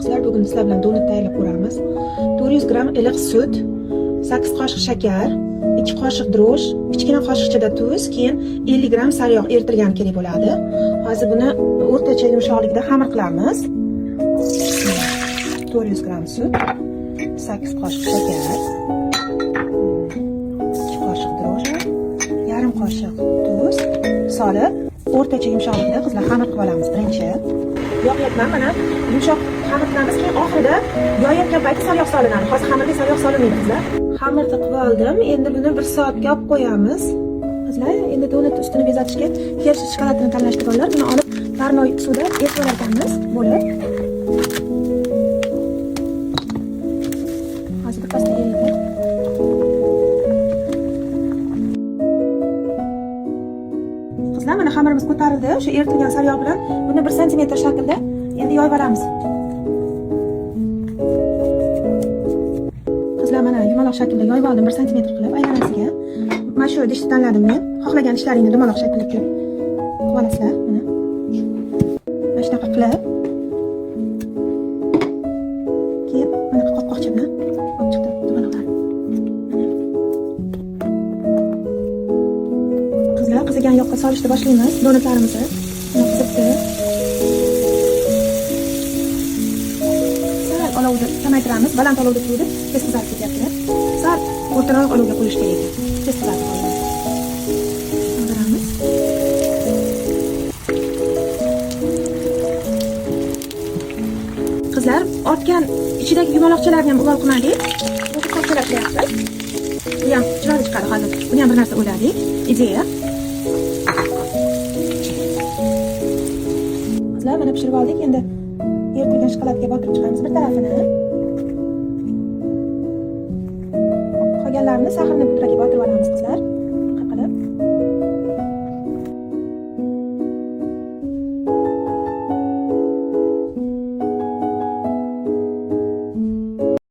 qizlar, bugun sizlar bilan donut tayyorlab ko'ramiz. 400 gram iliq sut, 8 qoshiq shakar, 2 qoshiq dro'sh, kichkina qoshiqchada tuz, keyin 50 gram sariyog' eritilgani kerak bo'ladi. Hozir buni o'rtacha yumshoqlikda xamir qilamiz. 400 gram sut, 8 qoshiq shakar, 2 qoshiq dro'sh, yarim qoshiq tuz solib, o'rtacha yumshoqlikda qizlar xamir qilib olamiz. Birinchi yoqyapman, mana yumshoq xamir qilamiz, keyin oxirida yoyayotgan payti sariyog' solinadi. Hozir xamirga sariyog' solinmaydi qizlar. Xamirni qilib oldim. Endi buni 1 soatga olib qo'yamiz. Qizlar, endi donut ustini bezatishga Hershey shokoladini tanlashtirganlar, buni olib parnoy suvda eritib olamiz bo'lib. Hozir birpasda eriydi. Qizlar, mana xamirimiz ko'tarildi. O'sha eritilgan sariyog' bilan buni 1 sm shaklda endi yoyib olamiz. Qizlar, mana yumaloq shaklda yoyib oldim, 1 sm qilib aylanasiga. Mana shu idishni tanladim men. Xohlagan ishlaringni yumaloq shaklda qilib olasizlar. Mana shunaqa qilib keyin mana qopqoqcha bilan olib chiqdim yumaloqlar. Qizlar, qizigan yoqqa solishni boshlaymiz donutlarimizni. Mana qizibdi. Sal olovni kamaytiramiz, baland olovda turadi, tez qizarib ketyapti. Sal o'rtaroq olovga qo'yish kerak ekan. Tez qizarib qoladi. Qizdiramiz. Qizlar, ortgan ichidagi yumaloqchalarni ham uvol qilmadik. Bu qopchalar qilyapmiz. Bu ham chiroyli chiqadi hozir. Buni ham bir narsa o'yladik. Ideya. Qizlar, mana pishirib oldik. Endi eritilgan shokoladga botirib chiqamiz bir tarafini. Qolganlarini saxirni